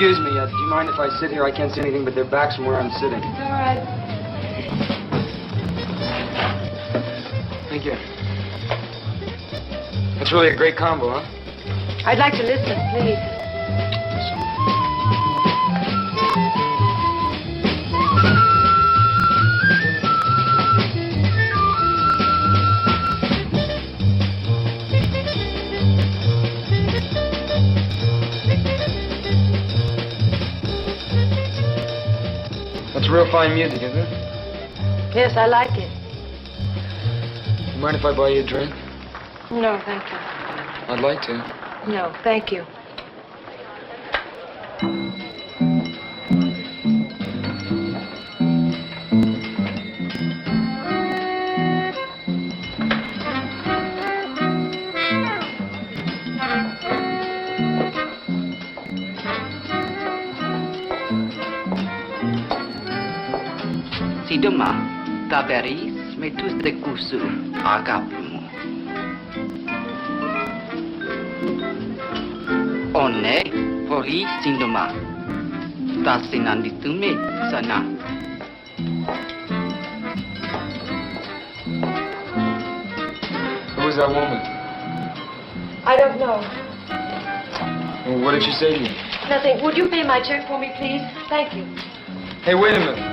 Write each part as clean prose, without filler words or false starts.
Excuse me, do you mind if I sit here? I can't see anything but their backs from where I'm sitting. It's all right. Thank you. That's really a great combo, huh? I'd like to listen, please. real fine music, isn't it? Yes, I like it. You mind if I buy you a drink? No, thank you. I'd like to. No, thank you. Si demain t'avéris, mais tous des coups agape-moi. On est poli sin demain. Ta sinanditume sana. Who was that woman? I don't know. Well, what did she say to you? Nothing. Would you pay my check for me, please? Thank you. Hey, wait a minute.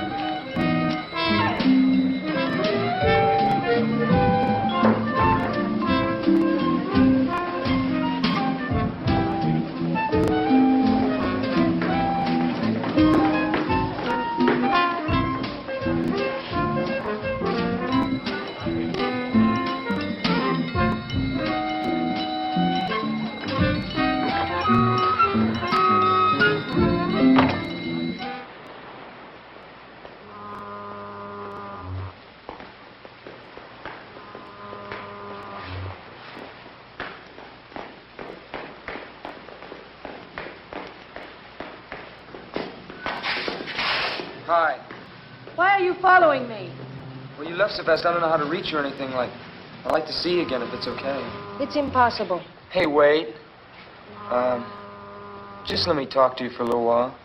Hi. Why are you following me? Well, you left so fast, I don't know how to reach you or anything. I'd like to see you again if it's okay. It's impossible. Hey, wait. Just let me talk to you for a little while.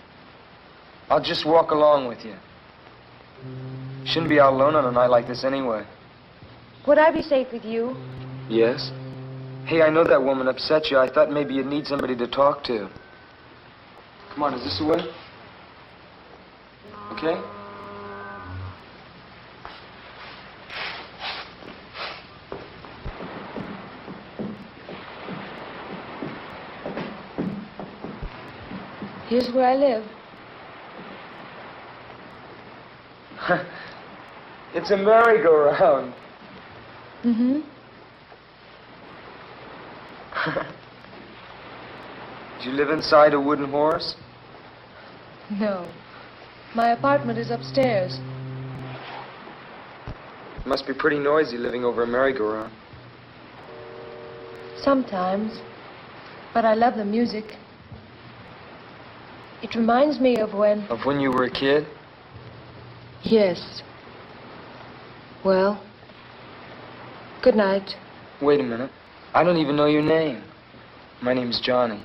I'll just walk along with you. You shouldn't be out alone on a night like this anyway. Would I be safe with you? Yes? Hey, I know that woman upset you. I thought maybe you'd need somebody to talk to. Come on, is this the way? Okay? Here's where I live. It's a merry-go-round. Mm-hmm. Do you live inside a wooden horse? No. My apartment is upstairs. It must be pretty noisy living over a merry-go-round. Sometimes. But I love the music. It reminds me of when... Of when you were a kid? Yes. Well, good night. Wait a minute. I don't even know your name. My name's Johnny.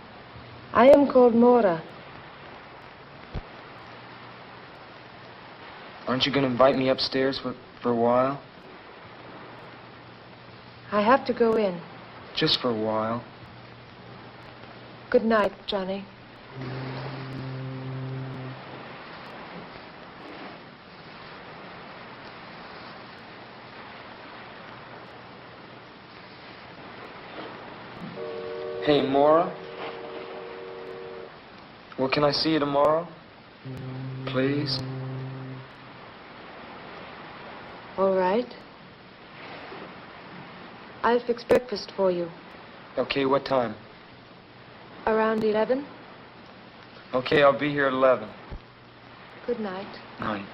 I am called Mora. Aren't you going to invite me upstairs for a while? I have to go in. Just for a while. Good night, Johnny. Hey, Mora. Well, can I see you tomorrow? Please? All right. I'll fix breakfast for you. Okay, what time? Around 11. Okay, I'll be here at 11. Good night. Night.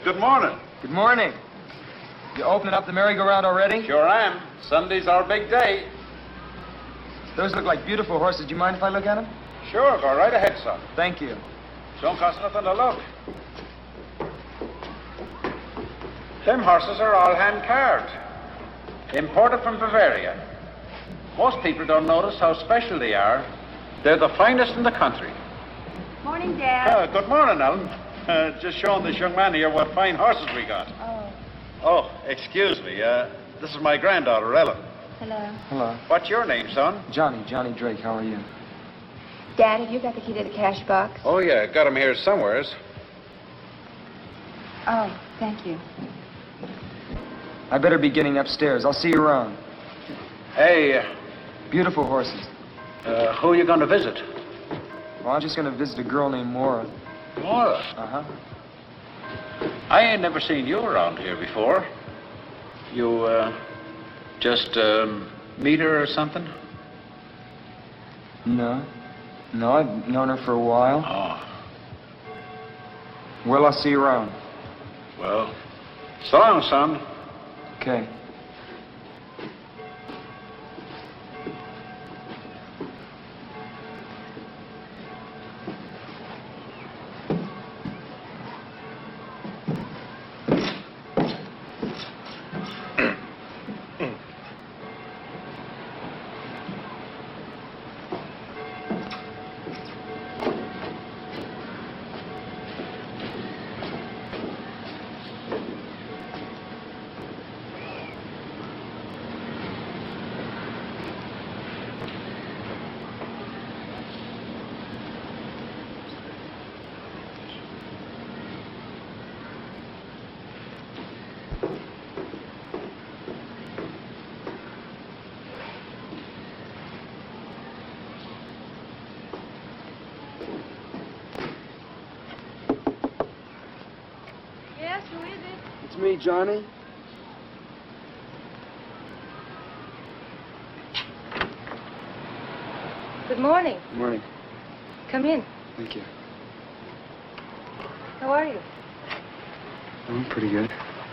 Good morning. Good morning. You opening up the merry-go-round already? Sure am. Sunday's our big day. Those look like beautiful horses. Do you mind if I look at them? Sure, go right ahead, son. Thank you. Don't cost nothing to look. Them horses are all hand carved. Imported from Bavaria. Most people don't notice how special they are. They're the finest in the country. Morning, Dad. Good morning, Ellen. Just showing this young man here what fine horses we got. Oh, Oh, excuse me. This is my granddaughter, Ellen. hello. Hello. What's your name, son? Johnny Drake, how are you? Dad, have you got the key to the cash box? Oh, yeah. Got him here somewheres. Oh, thank you. I better be getting upstairs. I'll see you around. Hey, Beautiful horses. who are you going to visit? Well, I'm just going to visit a girl named Mora. Mora. Uh-huh. I ain't never seen you around here before. You, just, meet her or something? No, I've known her for a while. Oh, Well, I'll see you around. well, so long, son. Okay. Yes, who is it? It's me, Johnny. Good morning. Morning. Come in. Thank you. How are you? I'm pretty good.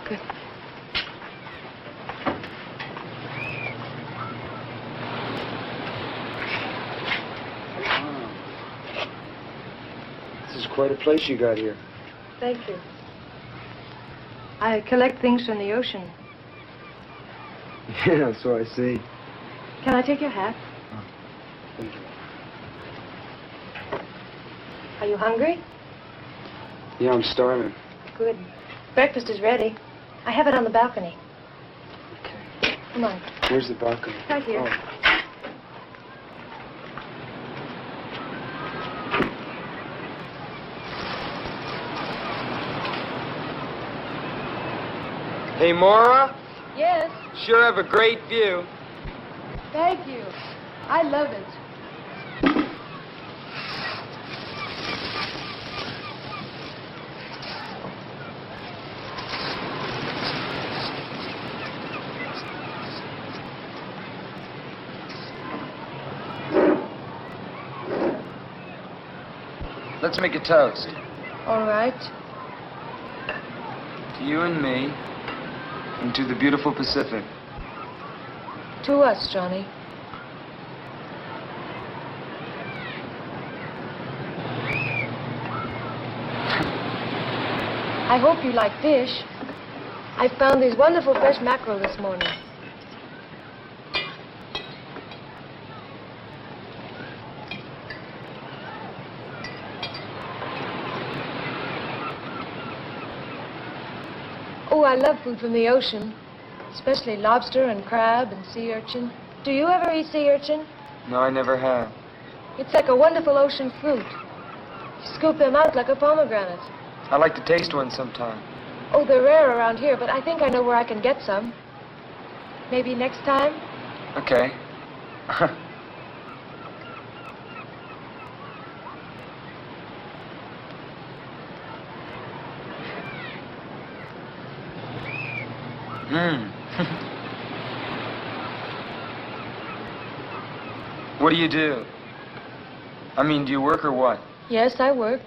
Good. This is quite a place you got here. Thank you. I collect things from the ocean. Yeah, so I see. Can I take your hat? Thank you. Are you hungry? Yeah, I'm starving. Good. Breakfast is ready. I have it on the balcony. Okay. Come on. Where's the balcony? Right here. Oh. Hey, Mora. Yes. Sure have a great view. Thank you. I love it. Let's make a toast. All right. To you and me, and to the beautiful Pacific. To us, Johnny. I hope you like fish. I found these wonderful fresh mackerel this morning. Oh, I love food from the ocean, especially lobster and crab and sea urchin. Do you ever eat sea urchin? No, I never have. It's like a wonderful ocean fruit. You scoop them out like a pomegranate. I'd like to taste one sometime. Oh, they're rare around here, but I think I know where I can get some. Maybe next time? Okay. What do you do? I mean, do you work or what? Yes, I work.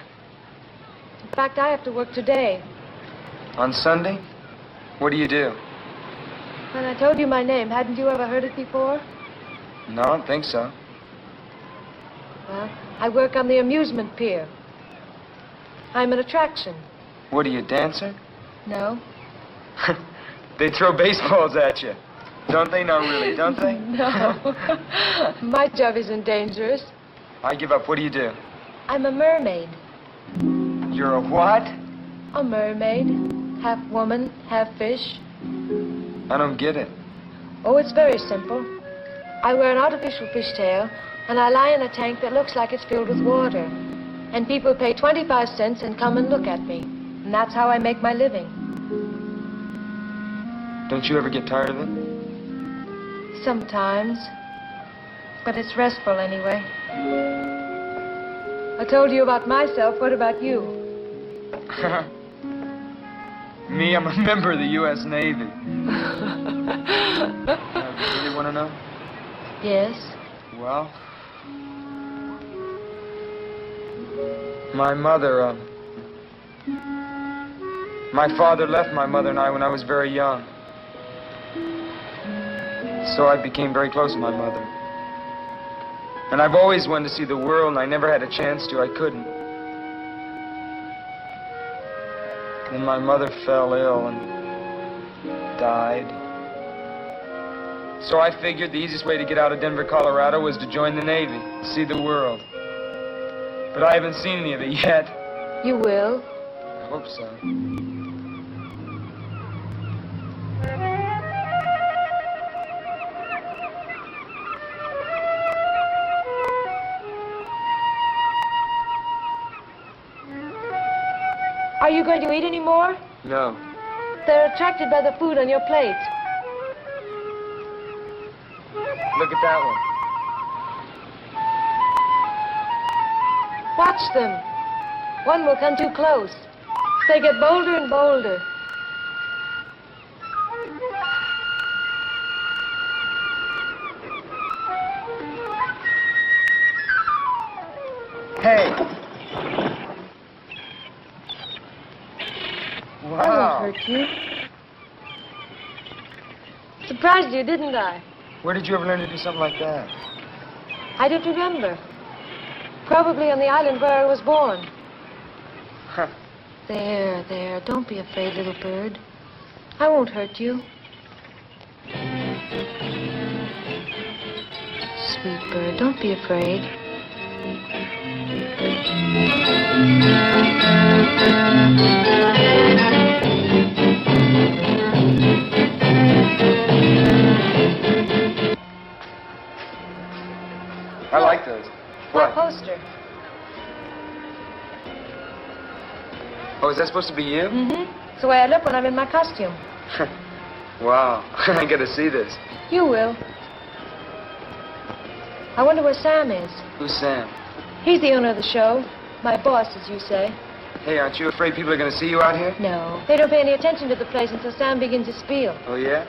In fact, I have to work today. On Sunday? What do you do? When I told you my name, hadn't you ever heard it before? No, I don't think so. Well, I work on the amusement pier. I'm an attraction. What are you, a dancer? No? They throw baseballs at you. Don't they? No, really, don't they? No. My job isn't dangerous. I give up. What do you do? I'm a mermaid. You're a what? A mermaid. Half woman, half fish. I don't get it. Oh, it's very simple. I wear an artificial fishtail, and I lie in a tank that looks like it's filled with water. And people pay 25 cents and come and look at me. And that's how I make my living. Don't you ever get tired of it? Sometimes. But it's restful anyway. I told you about myself. What about you? Me, I'm a member of the U.S. Navy. You really want to know? Yes. Well, my mother, my father left my mother and I when I was very young. So I became very close to my mother. And I've always wanted to see the world, and I never had a chance to. I couldn't. Then my mother fell ill and died. So I figured the easiest way to get out of Denver, Colorado was to join the Navy, see the world. But I haven't seen any of it yet. You will. I hope so. Are you going to eat any more? No. They're attracted by the food on your plate. Look at that one. Watch them. One will come too close. They get bolder and bolder. Hey. I Wow. won't hurt you. Surprised you, didn't I? Where did you ever learn to do something like that? I don't remember. Probably on the island where I was born. Huh. There, there. Don't be afraid, little bird. I won't hurt you. Sweet bird, don't be afraid. I like those. My What? poster. Oh, is that supposed to be you? Mm-hmm. It's the way I look when I'm in my costume. Wow. I gotta see this. You will. I wonder where Sam is. Who's Sam? He's the owner of the show. My boss, as you say. Hey, aren't you afraid people are gonna see you out here? No. They don't pay any attention to the place until Sam begins to spiel. Oh, yeah?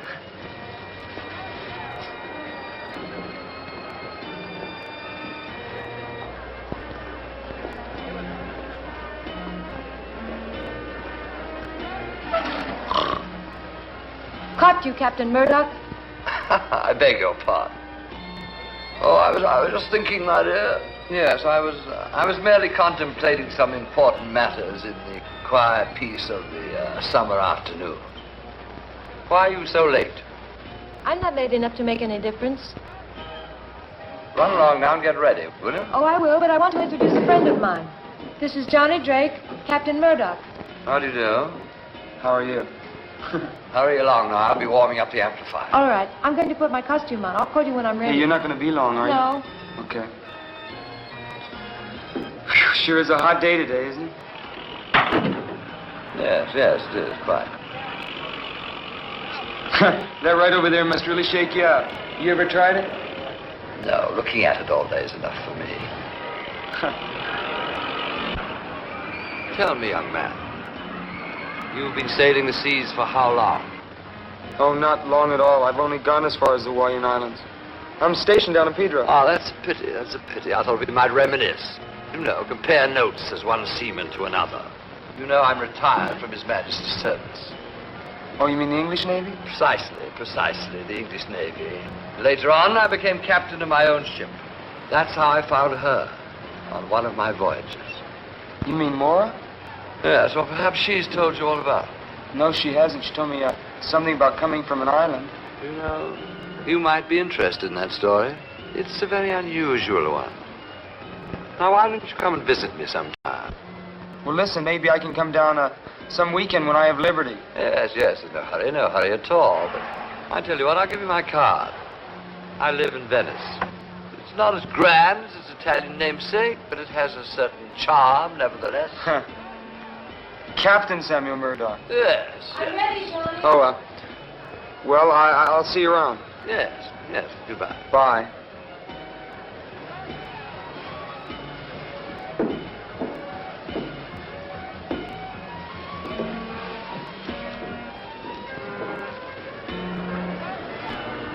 Caught you, Captain Murdock. I beg your pardon. Oh, I was just thinking, my dear. Yes, I was merely contemplating some important matters in the quiet peace of the summer afternoon. Why are you so late? I'm not late enough to make any difference. Run along now and get ready, will you? Oh, I will, but I want to introduce a friend of mine. This is Johnny Drake, Captain Murdock. How do you do? How are you? Hurry along now. I'll be warming up the amplifier. All right, I'm going to put my costume on. I'll call you when I'm ready. Hey, you're not gonna be long, are you? No. Okay. Phew, sure is a hot day today, isn't it? Yes, it is, quite. That right over there must really shake you up. You ever tried it? No, looking at it all day is enough for me. Tell me, young man. You've been sailing the seas for how long? Oh, not long at all. I've only gone as far as the Hawaiian Islands. I'm stationed down in Pedro. Ah, that's a pity. That's a pity. I thought we might reminisce. You know, compare notes as one seaman to another. You know, I'm retired from His Majesty's service. Oh, you mean the English Navy? Precisely, the English Navy. Later on, I became captain of my own ship. That's how I found her, on one of my voyages. You mean Mora? Yes, well, perhaps she's told you all about it. No, she hasn't. She told me something about coming from an island. You know, you might be interested in that story. It's a very unusual one. Now, why don't you come and visit me sometime? Well, listen, maybe I can come down some weekend when I have liberty. Yes, no hurry at all. But I tell you what, I'll give you my card. I live in Venice. It's not as grand as its Italian namesake, but it has a certain charm, nevertheless. Captain Samuel Murdock. Yes. I'm ready, Johnny. Oh, well, I'll see you around. Yes, goodbye. Bye.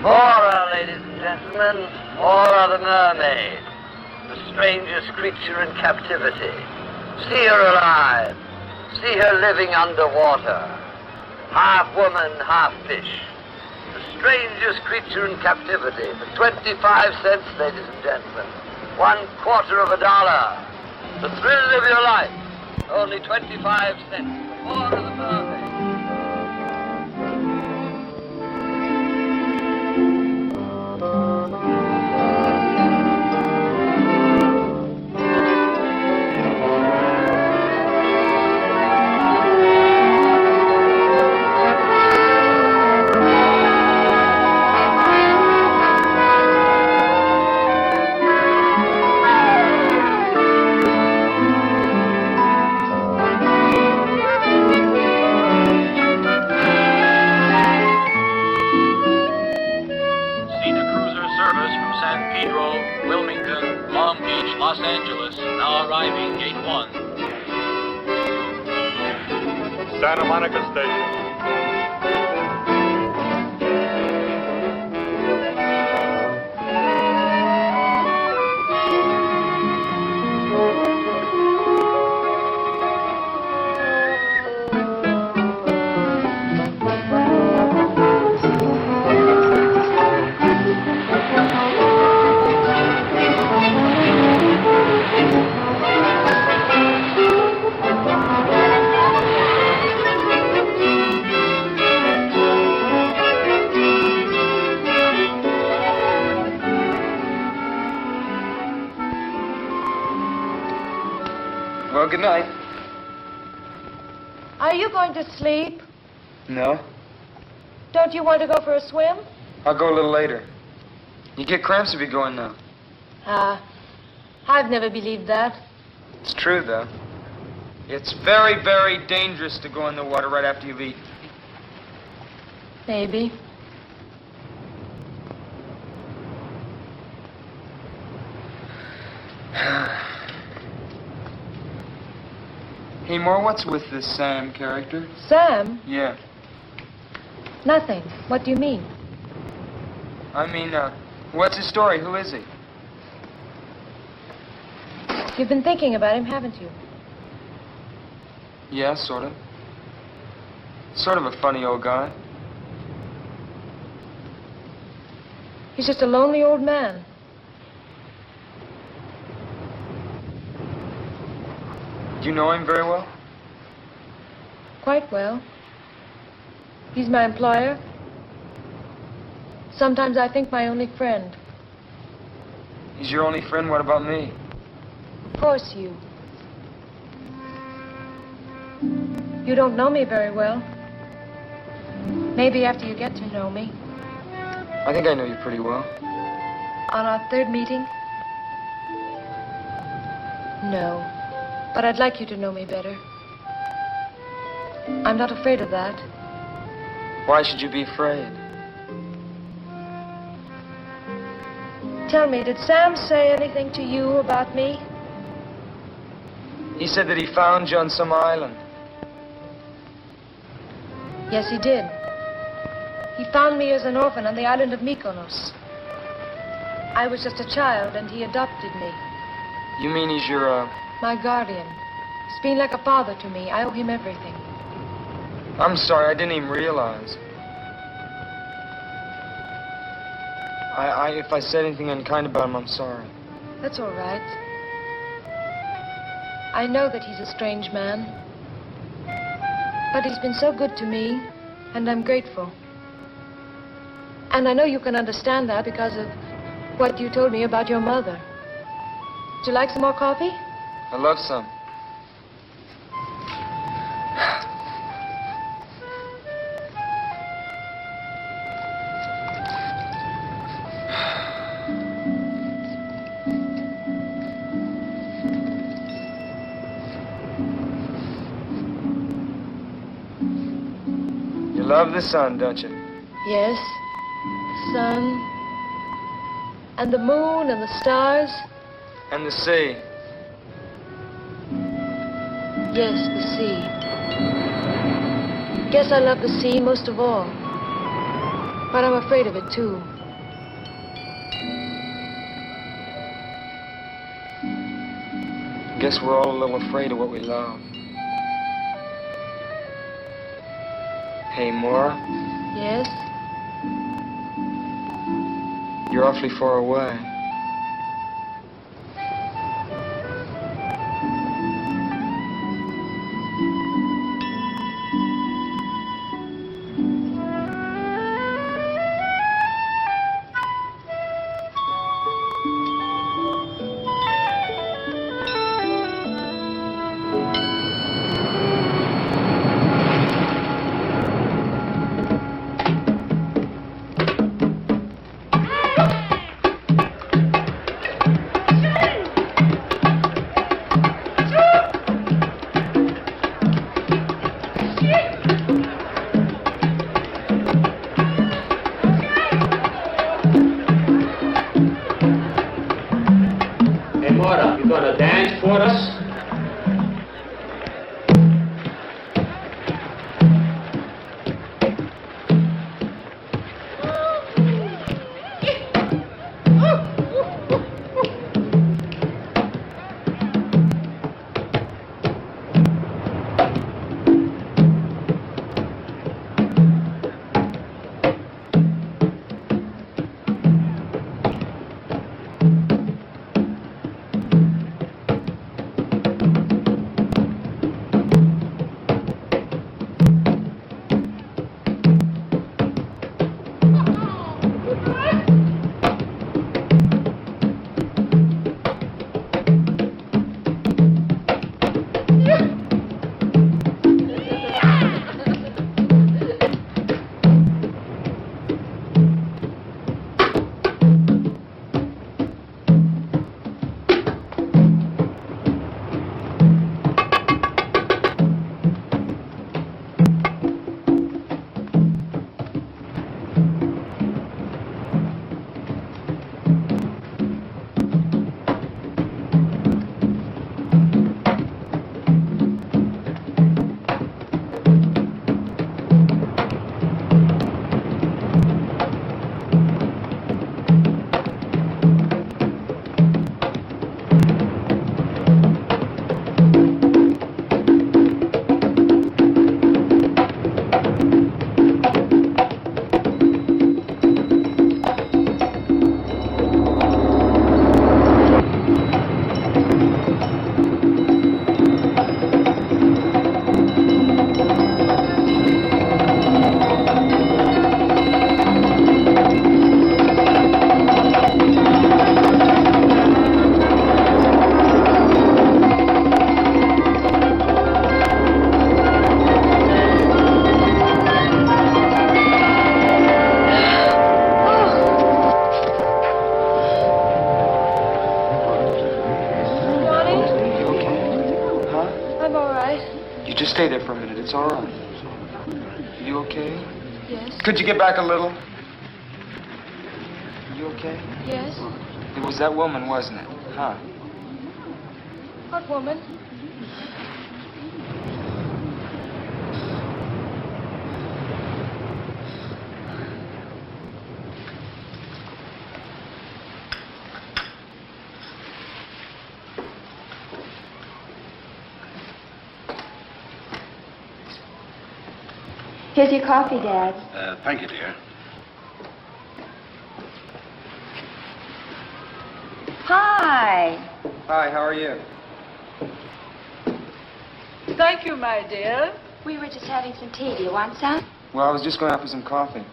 Mora, ladies and gentlemen. Mora the mermaid. The strangest creature in captivity. See her alive. See her living underwater. Half woman, half fish. The strangest creature in captivity. For 25 cents, ladies and gentlemen. $0.25. The thrill of your life. Only 25 cents. Mora the mermaid. Los Angeles, now arriving, Gate 1. Santa Monica Station. Well, good night. Are you going to sleep? No. Don't you want to go for a swim? I'll go a little later. You get cramps if you go in now. I've never believed that. It's true, though. It's very, very dangerous to go in the water right after you've eaten. Maybe. Hey, Mora, what's with this Sam character? Sam? Yeah. Nothing. What do you mean? I mean, what's his story? Who is he? You've been thinking about him, haven't you? Yeah, sort of. Sort of a funny old guy. He's just a lonely old man. Do you know him very well? Quite well. He's my employer. Sometimes I think my only friend. He's your only friend? What about me? Of course, you. You don't know me very well. Maybe after you get to know me. I think I know you pretty well. On our third meeting? No. But I'd like you to know me better. I'm not afraid of that. Why should you be afraid? Tell me, did Sam say anything to you about me? He said that he found you on some island. Yes, he did. He found me as an orphan on the island of Mykonos. I was just a child, and he adopted me. You mean he's your, My guardian. He's been like a father to me. I owe him everything. I'm sorry, I didn't even realize. If I said anything unkind about him, I'm sorry. That's all right. I know that he's a strange man. But he's been so good to me, and I'm grateful. And I know you can understand that because of what you told me about your mother. Would you like some more coffee? I love some. You love the sun, don't you? Yes. The sun. And the moon and the stars. And the sea. Yes, the sea. Guess I love the sea most of all. But I'm afraid of it, too. Guess we're all a little afraid of what we love. Hey, Mora, Yes? you're awfully far away. Hey, Mora, you gonna dance for us? You just stay there for a minute. It's all right. You okay? Yes. Could you get back a little? You okay? Yes. It was that woman, wasn't it? Huh? What woman? Here's your coffee, Dad. Thank you, dear. Hi. Hi, how are you? Thank you, my dear. We were just having some tea. Do you want some? Well, I was just going out for some coffee.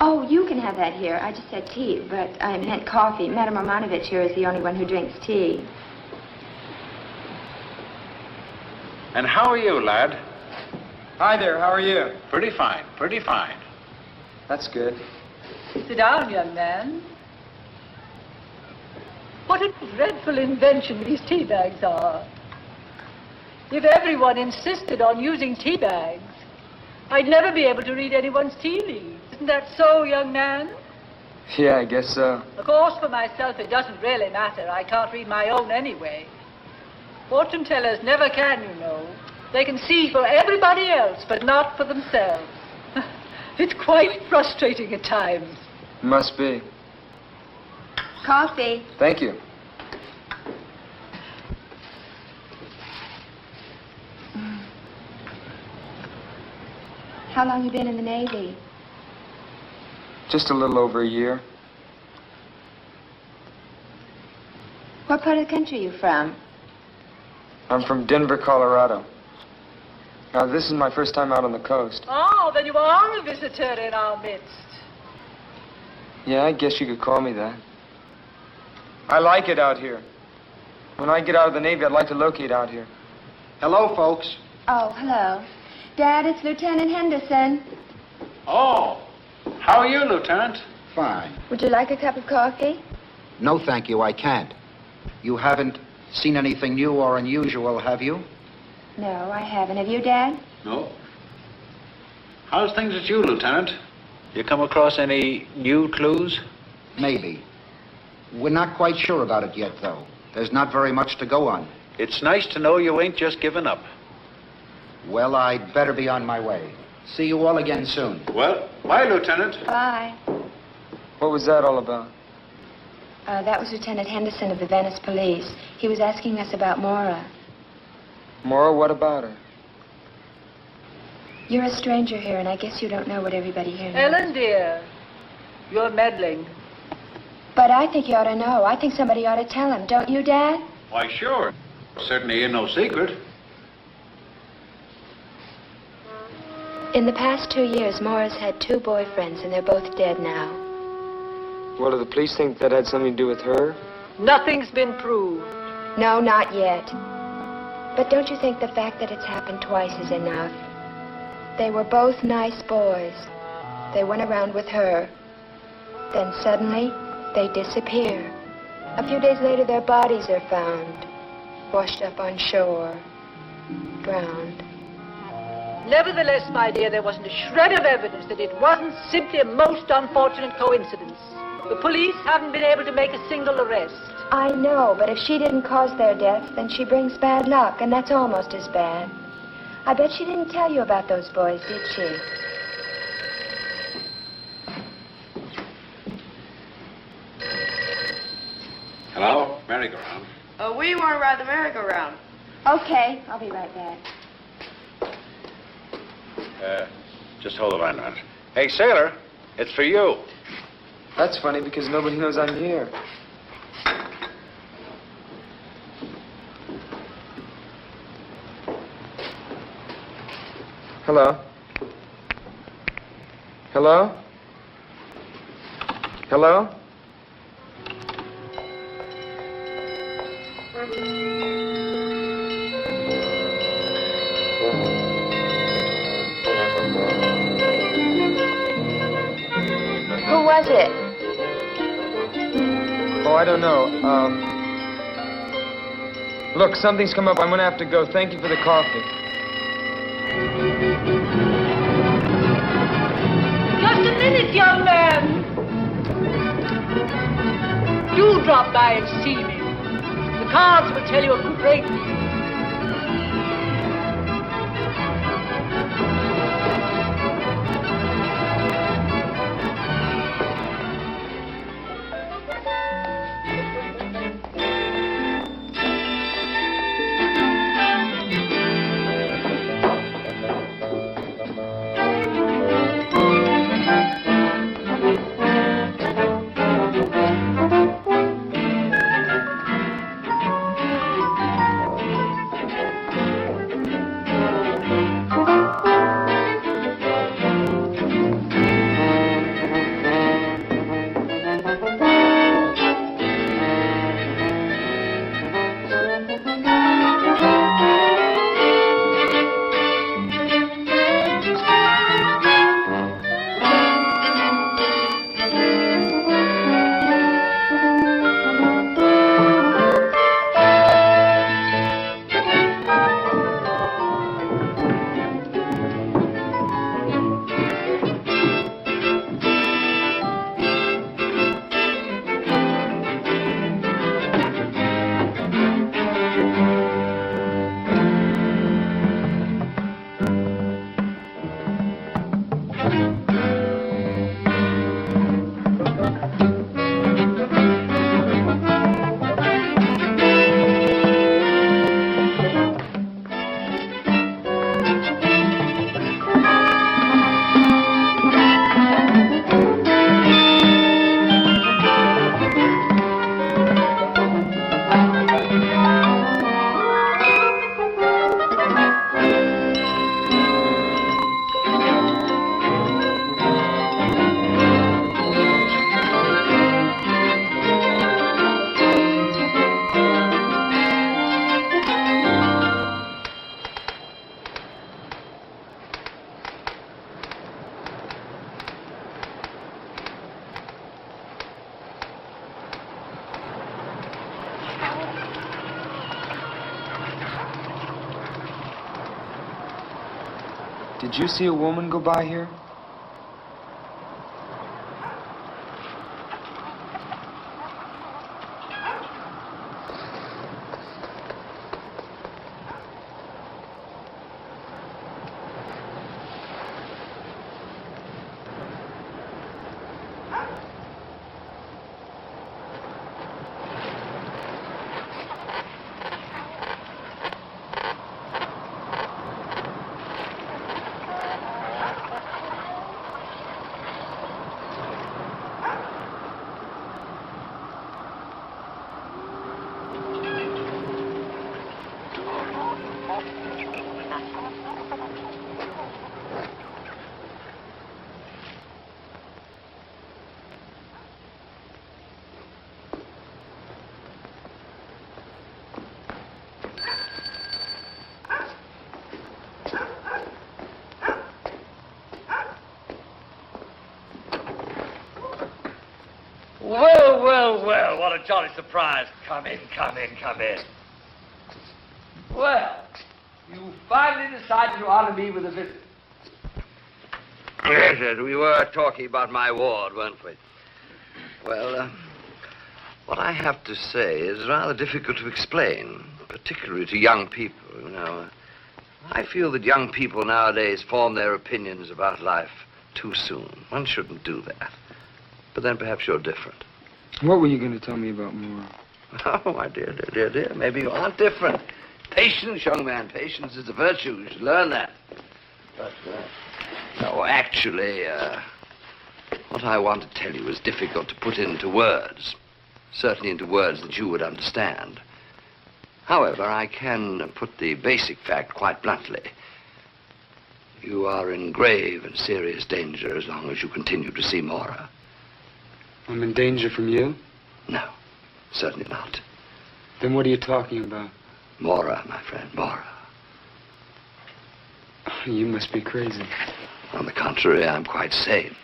Oh, you can have that here. I just said tea, but I meant coffee. Madame Romanovich here is the only one who drinks tea. And how are you, lad? Hi there, how are you? Pretty fine, pretty fine. That's good. Sit down, young man. What a dreadful invention these tea bags are. If everyone insisted on using tea bags, I'd never be able to read anyone's tea leaves. Isn't that so, young man? Yeah, I guess so. Of course, for myself, it doesn't really matter. I can't read my own anyway. Fortune tellers never can, you know. They can see for everybody else, but not for themselves. It's quite frustrating at times. Must be. Coffee. Thank you. How long you been in the Navy? Just a little over a year. What part of the country are you from? I'm from Denver, Colorado. Now, this is my first time out on the coast. Oh, then you are a visitor in our midst. Yeah, I guess you could call me that. I like it out here. When I get out of the Navy, I'd like to locate out here. Hello, folks. Oh, hello. Dad, it's Lieutenant Henderson. Oh, how are you, Lieutenant? Fine. Would you like a cup of coffee? No, thank you, I can't. You haven't seen anything new or unusual, have you? No, I haven't. Have you, Dad? No. How's things with you, Lieutenant? You come across any new clues? Maybe. We're not quite sure about it yet, though. There's not very much to go on. It's nice to know you ain't just given up. Well, I'd better be on my way. See you all again soon. Well, bye, Lieutenant. Bye. What was that all about? That was Lieutenant Henderson of the Venice Police. He was asking us about Mora. Mora, what about her? You're a stranger here, and I guess you don't know what everybody here knows. Ellen, dear, you're meddling. But I think you ought to know. I think somebody ought to tell him. Don't you, Dad? Why, sure. Certainly ain't no secret. In the past 2 years, Mora's had 2 boyfriends, and they're both dead now. What, do the police think that had something to do with her? Nothing's been proved. No, not yet. But don't you think the fact that it's happened twice is enough? They were both nice boys. They went around with her. Then suddenly, they disappear. A few days later, their bodies are found, washed up on shore, drowned. Nevertheless, my dear, there wasn't a shred of evidence that it wasn't simply a most unfortunate coincidence. The police haven't been able to make a single arrest. I know, but if she didn't cause their death, then she brings bad luck, and that's almost as bad. I bet she didn't tell you about those boys, did she? Hello? Merry-go-round. We want to ride the merry-go-round. Okay, I'll be right back. Just hold the line a minute. Hey, sailor, it's for you. That's funny because nobody knows I'm here. Hello? Hello? Hello? Who was it? Oh, I don't know. Look, something's come up. I'm gonna have to go. Thank you for the coffee. Just a minute, young man. Do drop by and see me. The cards will tell you a great deal. Did you see a woman go by here? Well, what a jolly surprise. Come in. Well, you finally decided to honor me with a visit. Yes, we were talking about my ward, weren't we? Well, what I have to say is rather difficult to explain, particularly to young people, you know. I feel that young people nowadays form their opinions about life too soon. One shouldn't do that. But then perhaps you're different. What were you going to tell me about Mora? Oh, my dear. Maybe you aren't different. Patience, young man. Patience is a virtue. You should learn that. But, no, actually, what I want to tell you is difficult to put into words. Certainly into words that you would understand. However, I can put the basic fact quite bluntly. You are in grave and serious danger as long as you continue to see Mora. I'm in danger from you? No, certainly not. Then what are you talking about? Mora, my friend, Mora. You must be crazy. On the contrary, I'm quite sane.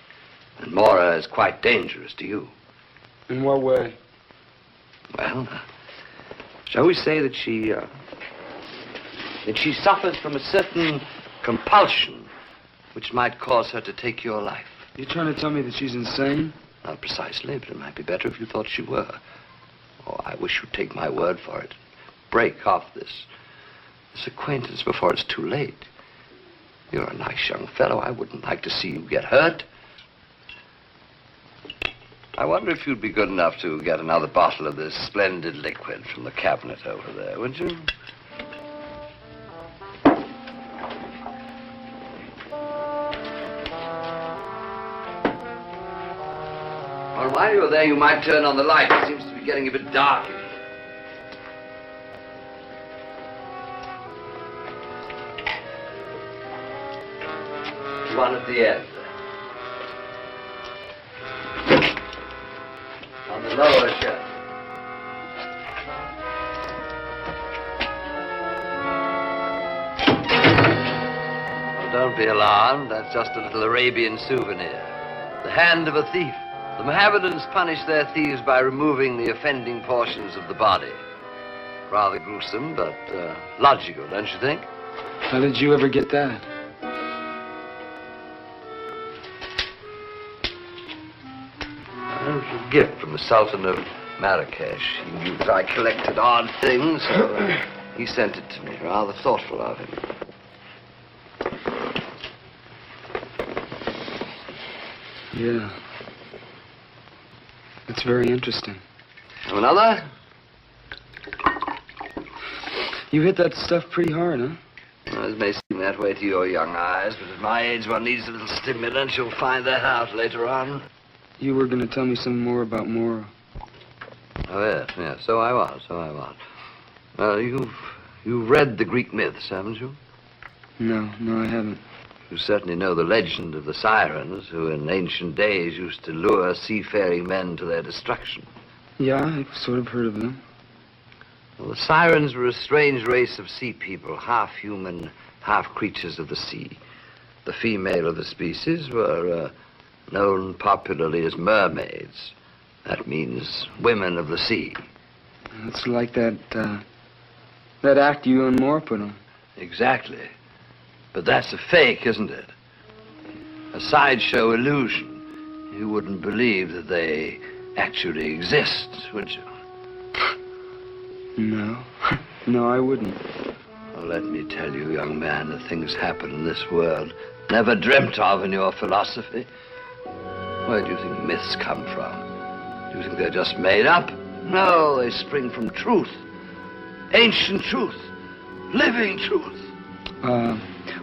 And Mora is quite dangerous to you. In what way? Well, shall we say that she suffers from a certain compulsion which might cause her to take your life. You're trying to tell me that she's insane? Not precisely, but it might be better if you thought she were. Oh, I wish you'd take my word for it. Break off this acquaintance before it's too late. You're a nice young fellow. I wouldn't like to see you get hurt. I wonder if you'd be good enough to get another bottle of this splendid liquid from the cabinet over there, would you? Well, while you're there, you might turn on the light. It seems to be getting a bit dark in here. One at the end. On the lower shelf. Well, don't be alarmed. That's just a little Arabian souvenir. The hand of a thief. The Mohammedans punish their thieves by removing the offending portions of the body. Rather gruesome, but logical, don't you think? How did you ever get that? It was a gift from the Sultan of Marrakesh. He knew that I collected odd things, so he sent it to me. Rather thoughtful of him. Yeah. That's very interesting. Have another? You hit that stuff pretty hard, huh? Well, it may seem that way to your young eyes, but at my age one needs a little stimulant. You'll find that out later on. You were going to tell me some more about Mora. Oh, yes, so I was. Well, you've read the Greek myths, haven't you? No, I haven't. You certainly know the legend of the sirens, who in ancient days used to lure seafaring men to their destruction. Yeah, I've sort of heard of them. Well, the sirens were a strange race of sea people, half human, half creatures of the sea. The female of the species were known popularly as mermaids. That means women of the sea. It's like that act you and Mora put on. Exactly. But that's a fake, isn't it? A sideshow illusion. You wouldn't believe that they actually exist, would you? No. No, I wouldn't. Well, let me tell you, young man, that things happen in this world never dreamt of in your philosophy. Where do you think myths come from? Do you think they're just made up? No, they spring from truth. Ancient truth. Living truth.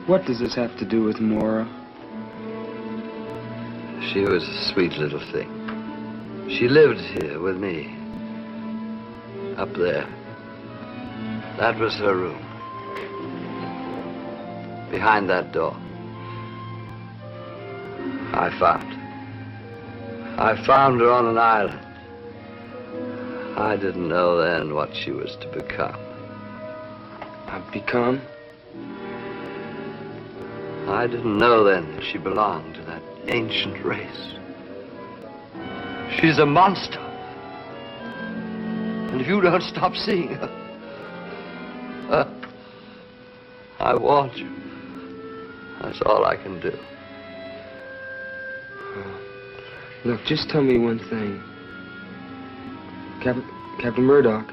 What does this have to do with Mora? She was a sweet little thing. She lived here with me. Up there. That was her room. Behind that door. I found her on an island. I didn't know then what she was to become. Become? I didn't know then that she belonged to that ancient race. She's a monster. And if you don't stop seeing her, I warned you. That's all I can do. Look, just tell me one thing. Captain Murdock,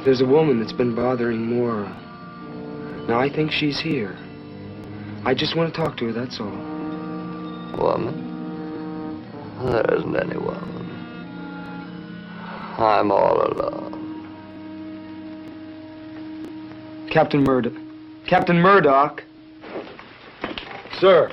there's a woman that's been bothering Mora. Now, I think she's here. I just want to talk to her, that's all. Woman? There isn't any woman. I'm all alone. Captain Murdock. Captain Murdock! Sir.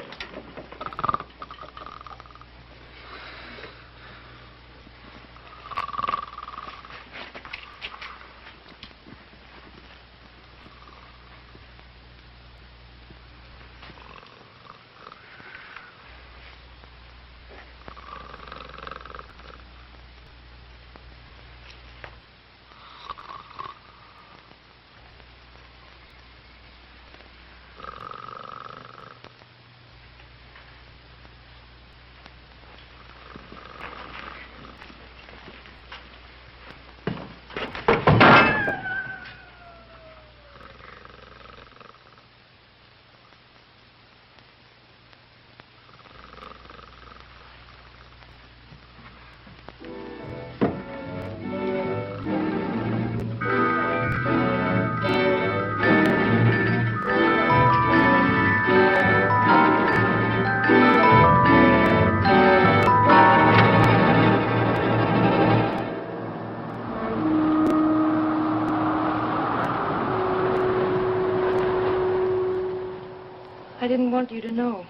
I didn't want you to know.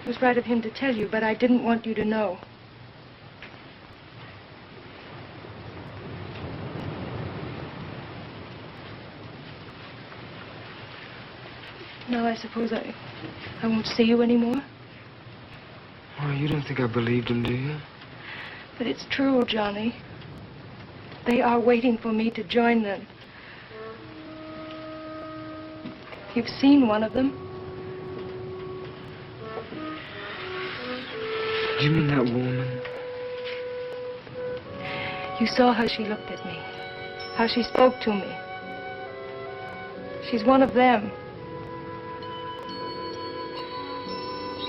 It was right of him to tell you, but I didn't want you to know. Now I suppose I won't see you anymore. Oh, you don't think I believed him, do you? But it's true, Johnny. They are waiting for me to join them. You've seen one of them. Do you mean that woman? You saw how she looked at me, how she spoke to me. She's one of them.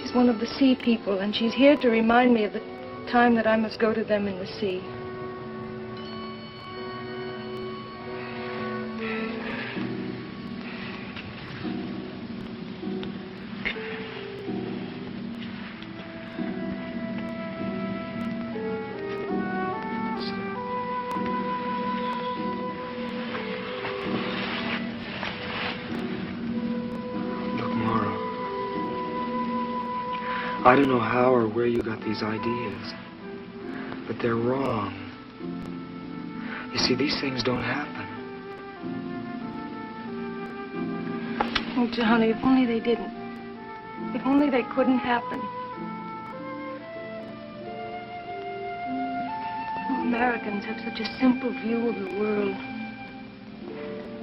She's one of the sea people, and she's here to remind me of the time that I must go to them in the sea. I don't know how or where you got these ideas, but they're wrong. You see, these things don't happen. Oh, Johnny, if only they didn't. If only they couldn't happen. Oh, Americans have such a simple view of the world.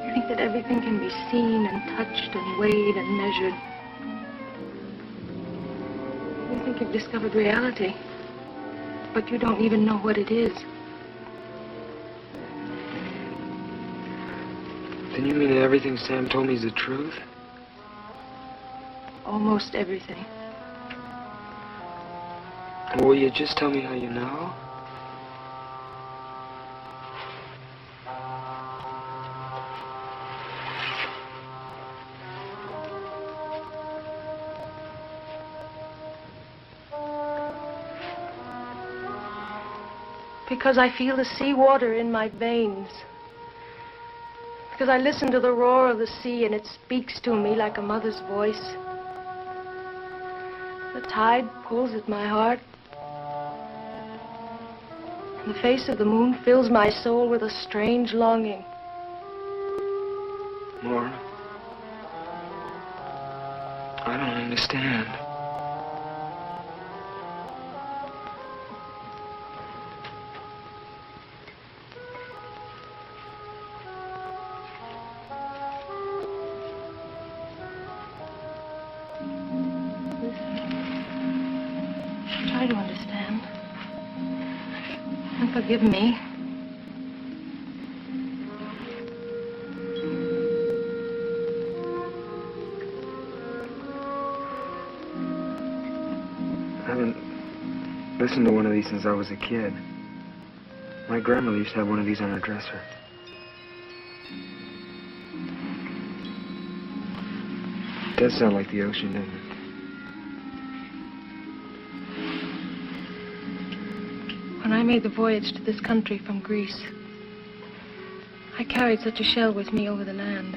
You think that everything can be seen and touched and weighed and measured. You think you've discovered reality, but you don't even know what it is. Then you mean that everything Sam told me is the truth? Almost everything. Well, will you just tell me how you know? Because I feel the sea water in my veins. Because I listen to the roar of the sea and it speaks to me like a mother's voice. The tide pulls at my heart. And the face of the moon fills my soul with a strange longing. Mora, I don't understand. Try to understand. And forgive me. I haven't listened to one of these since I was a kid. My grandmother used to have one of these on her dresser. It does sound like the ocean, doesn't it? When I made the voyage to this country from Greece, I carried such a shell with me over the land.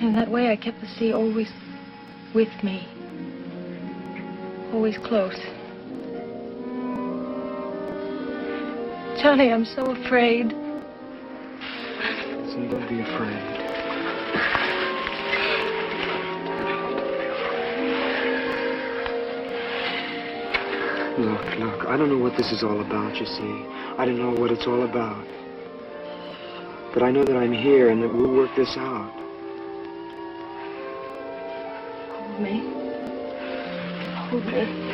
In that way, I kept the sea always with me. Always close. Johnny, I'm so afraid. Listen, don't be afraid. Look, I don't know what this is all about, you see. I don't know what it's all about. But I know that I'm here and that we'll work this out. Hold me. Hold me.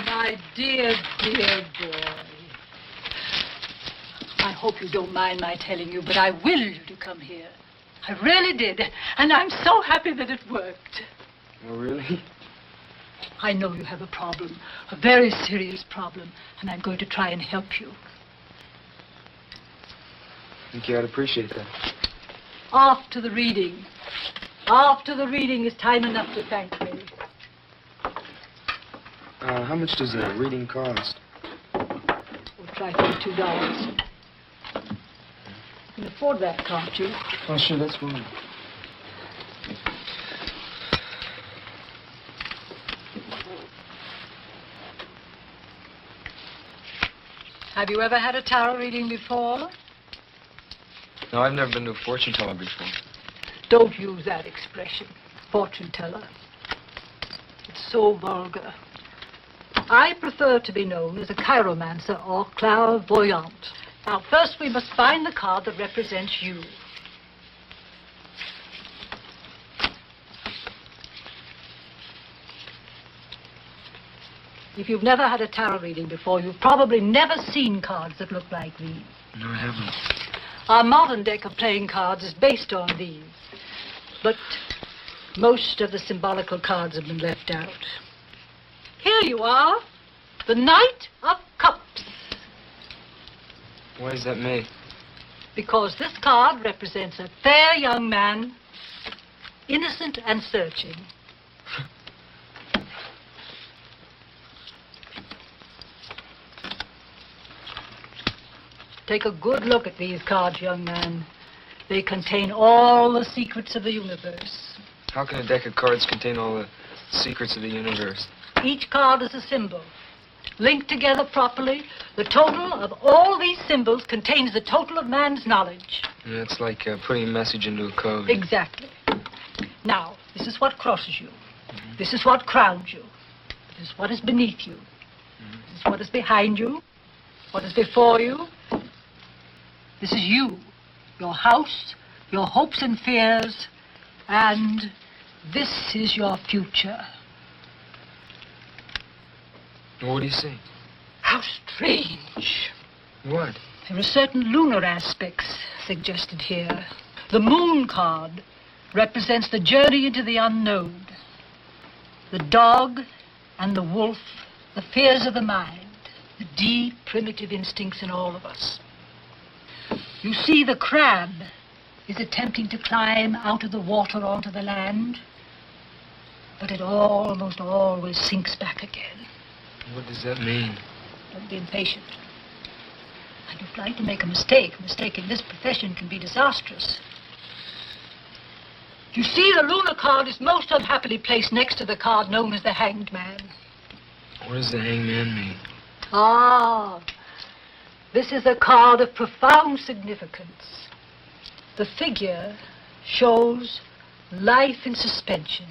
My dear, dear boy. I hope you don't mind my telling you, but I willed you to come here. I really did. And I'm so happy that it worked. Oh, really? I know you have a problem, a very serious problem, and I'm going to try and help you. Thank you. I'd appreciate that. After the reading. After the reading is time enough to thank me. How much does a reading cost? We'll try $2. You can afford that, can't you? Oh, sure, that's fine. Have you ever had a tarot reading before? No, I've never been to a fortune teller before. Don't use that expression, fortune teller. It's so vulgar. I prefer to be known as a chiromancer or clairvoyant. Now, first we must find the card that represents you. If you've never had a tarot reading before, you've probably never seen cards that look like these. No, I haven't. Our modern deck of playing cards is based on these. But most of the symbolical cards have been left out. Here you are, the Knight of Cups. Why is that me? Because this card represents a fair young man, innocent and searching. Take a good look at these cards, young man. They contain all the secrets of the universe. How can a deck of cards contain all the secrets of the universe? Each card is a symbol. Linked together properly, the total of all these symbols contains the total of man's knowledge. Yeah, it's like putting a message into a code. Exactly. Now, this is what crosses you. This is what crowns you. There's what is beneath you. There's what is behind you. What is before you. This is you. Your house, your hopes and fears, and this is your future. What do you say? How strange. What? There are certain lunar aspects suggested here. The moon card represents the journey into the unknown. The dog and the wolf, the fears of the mind, the deep, primitive instincts in all of us. You see, the crab is attempting to climb out of the water onto the land, but it almost always sinks back again. What does that mean? Don't be impatient. I don't like to make a mistake. A mistake in this profession can be disastrous. You see, the lunar card is most unhappily placed next to the card known as the Hanged Man. What does the hangman mean? Ah, this is a card of profound significance. The figure shows life in suspension.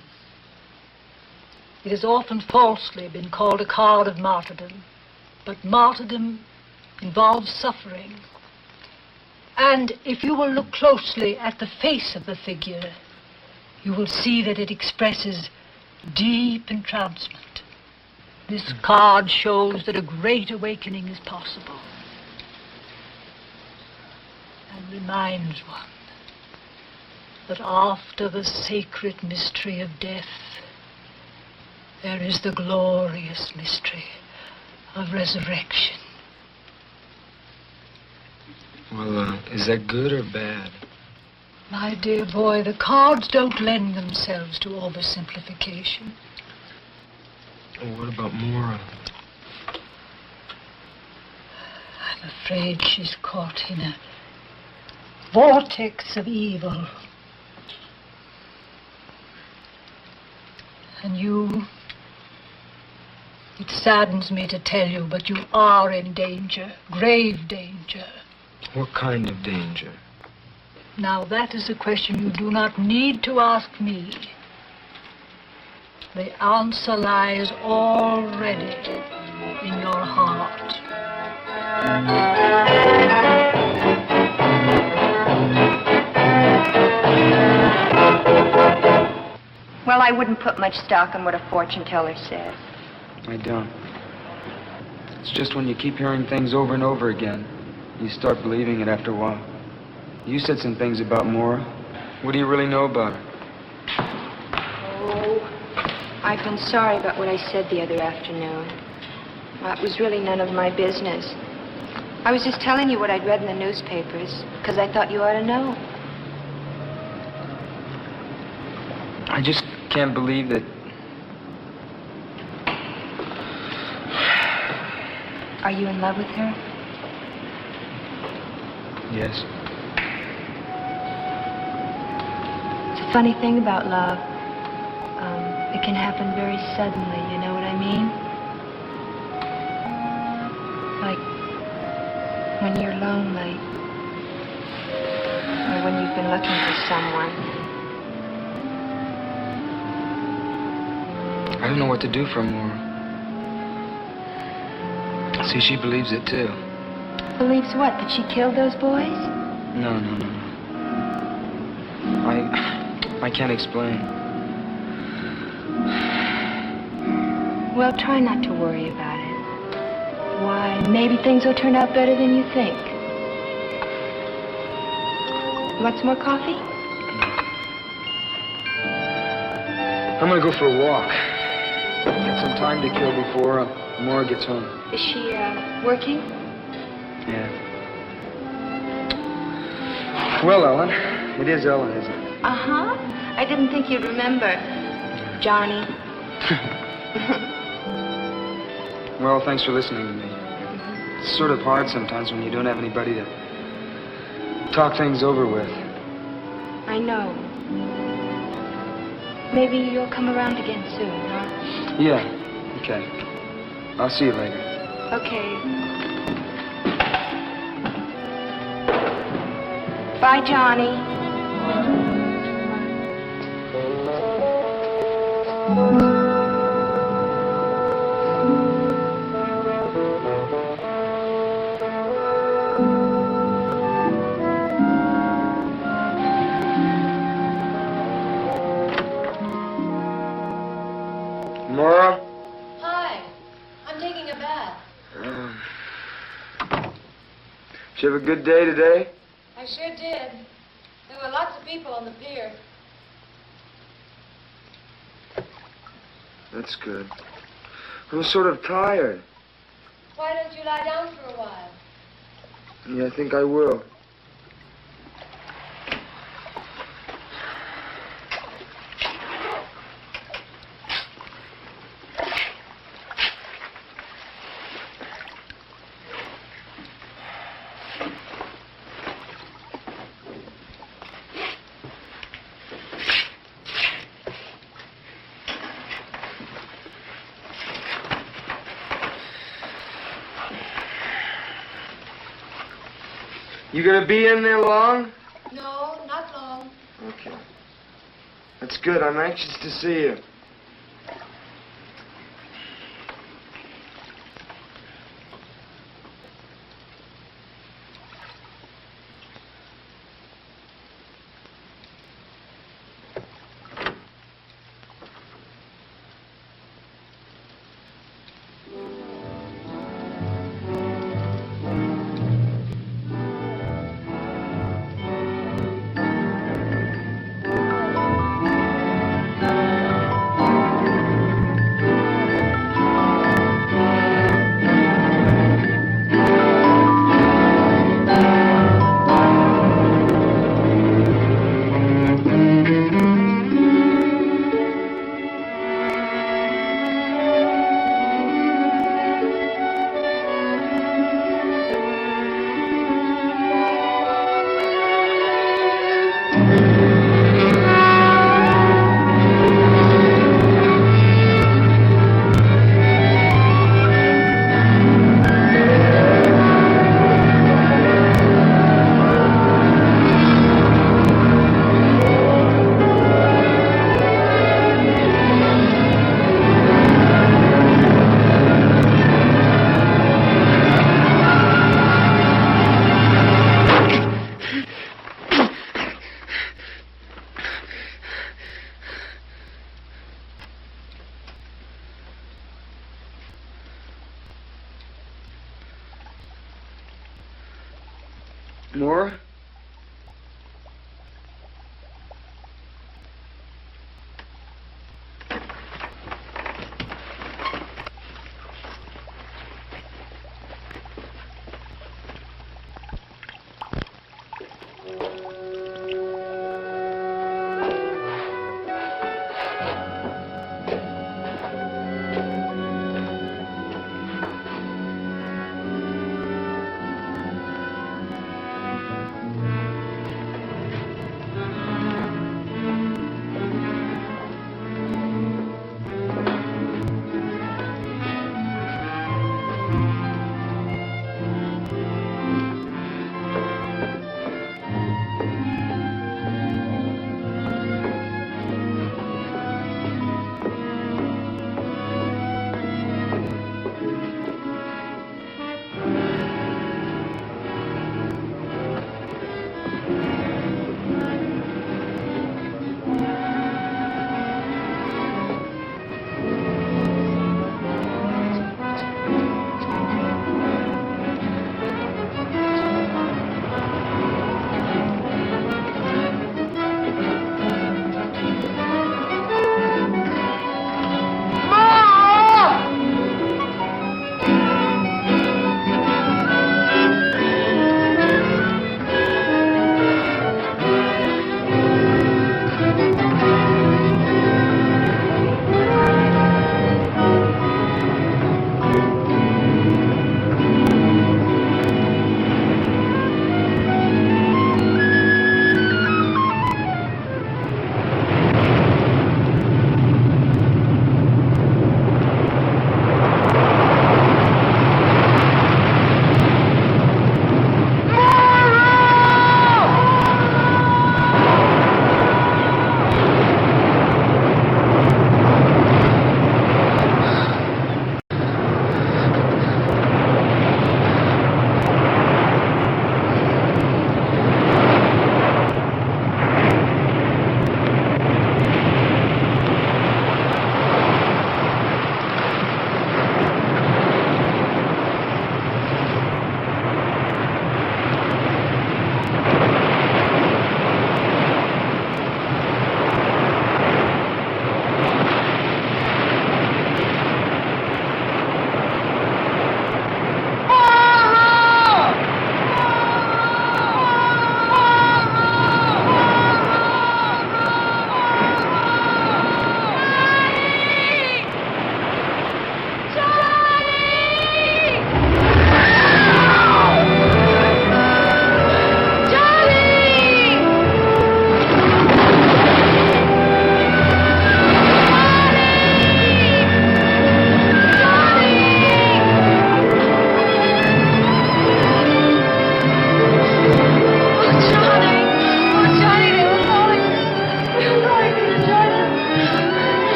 It has often falsely been called a card of martyrdom, but martyrdom involves suffering. And if you will look closely at the face of the figure, you will see that it expresses deep entrancement. This card shows that a great awakening is possible, and reminds one that after the sacred mystery of death, there is the glorious mystery of resurrection. Well, is that good or bad? My dear boy, the cards don't lend themselves to oversimplification. Well, what about Mora? I'm afraid she's caught in a vortex of evil. And you, it saddens me to tell you, but you are in danger, grave danger. What kind of danger? Now, that is a question you do not need to ask me. The answer lies already in your heart. Well, I wouldn't put much stock in what a fortune teller says. I don't. It's just when you keep hearing things over and over again, you start believing it after a while. You said some things about Mora. What do you really know about her? Oh, I've been sorry about what I said the other afternoon. Well, it was really none of my business. I was just telling you what I'd read in the newspapers, because I thought you ought to know. I just can't believe that... Are you in love with her? Yes. It's a funny thing about love. It can happen very suddenly, you know what I mean? Like when you're lonely, or when you've been looking for someone. I don't know what to do for Mora. See, she believes it too. Believes what? That she killed those boys? No. I can't explain. Well, try not to worry about it. Why, maybe things will turn out better than you think. Want some more coffee? I'm gonna go for a walk. Get some time to kill before Mora gets home. Is she, working? Yeah. Well, Ellen. It is Ellen, isn't it? Uh-huh. I didn't think you'd remember. Johnny. Well, thanks for listening to me. It's sort of hard sometimes when you don't have anybody to talk things over with. I know. Maybe you'll come around again soon, huh? Yeah. Okay. I'll see you later. Okay. Bye, Johnny. Mora? Hi. I'm taking a bath. Did you have a good day today? I sure did. There were lots of people on the pier. That's good. I'm sort of tired. Why don't you lie down for a while? Yeah, I think I will. You gonna be in there long? No, not long. Okay. That's good. I'm anxious to see you. Mora?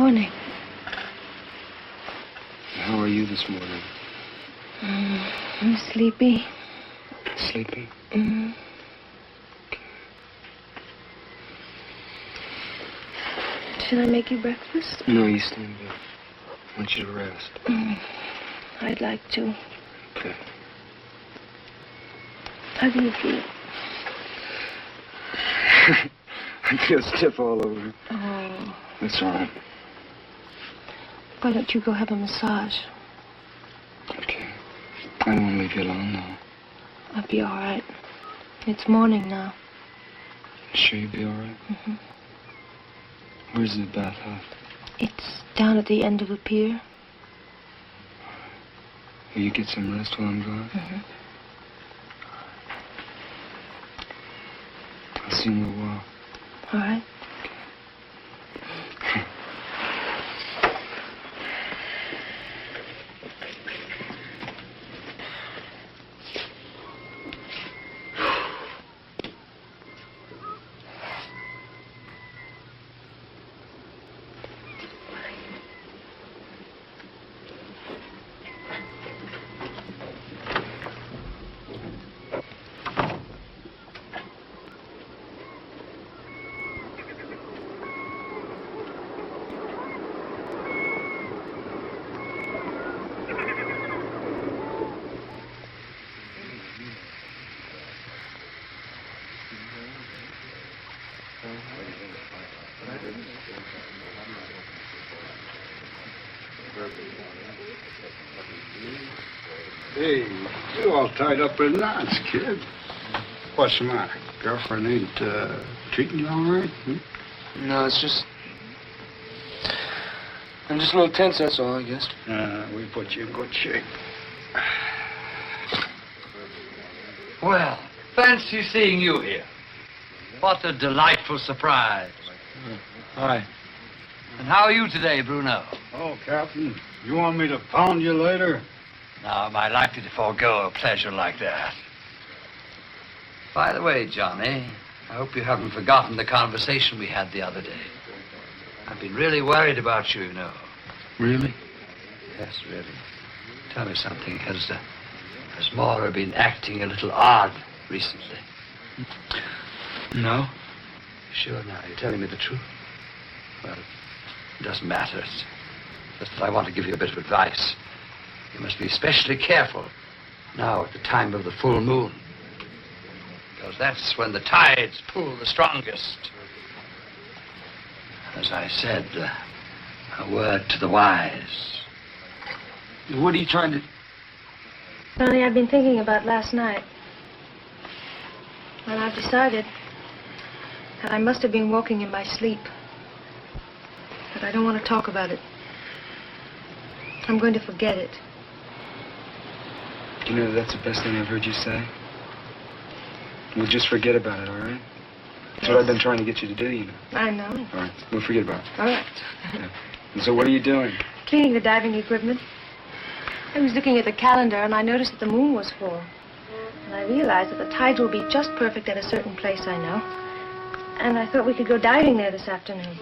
morning. How are you this morning? I'm sleepy. Sleepy? Mm-hmm. Should I make you breakfast? No, you stay in bed. I want you to rest. I'd like to. Okay. How do you feel? I feel stiff all over. Oh. That's all right. Why don't you go have a massage? Okay. I don't want to leave you alone, though. I'll be all right. It's morning now. Sure you'll be all right? Mm-hmm. Where's the bathhouse? It's down at the end of the pier. Will you get some rest while I'm gone? Mm-hmm. I'll see you in a little while. All right. Hey, you all tied up in knots, kid. What's the matter? Girlfriend ain't treating you all right? No, it's just... I'm just a little tense, that's all, I guess. We put you in good shape. Well, fancy seeing you here. What a delightful surprise. Hi. And how are you today, Bruno? Oh, Captain, you want me to pound you later? Now, am I likely to forego a pleasure like that? By the way, Johnny, I hope you haven't forgotten the conversation we had the other day. I've been really worried about you, you know. Really? Yes, really. Tell me something. Has Mora been acting a little odd recently? No. Sure now, you're telling me the truth? Well, it doesn't matter. It's just that I want to give you a bit of advice. You must be especially careful now at the time of the full moon. Because that's when the tides pull the strongest. As I said, a word to the wise. What are you trying to... Johnny, I've been thinking about last night. And I've decided that I must have been walking in my sleep. But I don't want to talk about it. I'm going to forget it. You know, that's the best thing I've heard you say. We'll just forget about it, all right? That's what I've been trying to get you to do, you know. I know. All right, we'll forget about it. All right. Yeah. And so what are you doing? Cleaning the diving equipment. I was looking at the calendar and I noticed that the moon was full. And I realized that the tides will be just perfect at a certain place I know. And I thought we could go diving there this afternoon.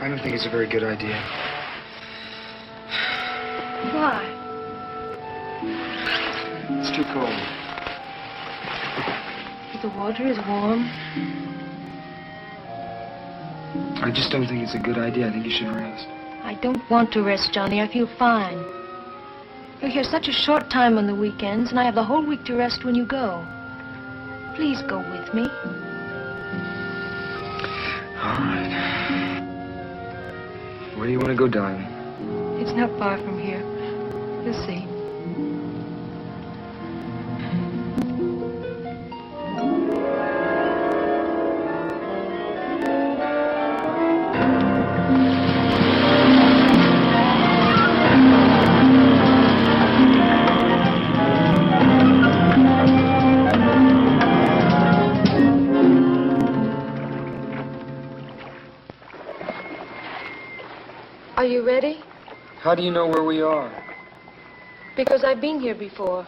I don't think it's a very good idea. Why? It's too cold. The water is warm. I just don't think it's a good idea. I think you should rest. I don't want to rest, Johnny. I feel fine. You're here such a short time on the weekends, and I have the whole week to rest when you go. Please go with me. All right. Where do you want to go diving? It's not far from here. You'll see. Are you ready? How do you know where we are? Because I've been here before.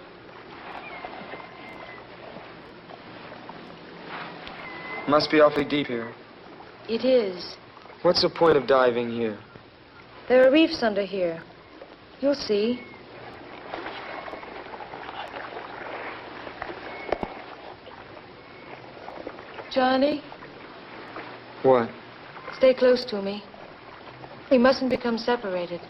Must be awfully deep here. It is. What's the point of diving here? There are reefs under here. You'll see. Johnny, What? stay close to me. We mustn't become separated.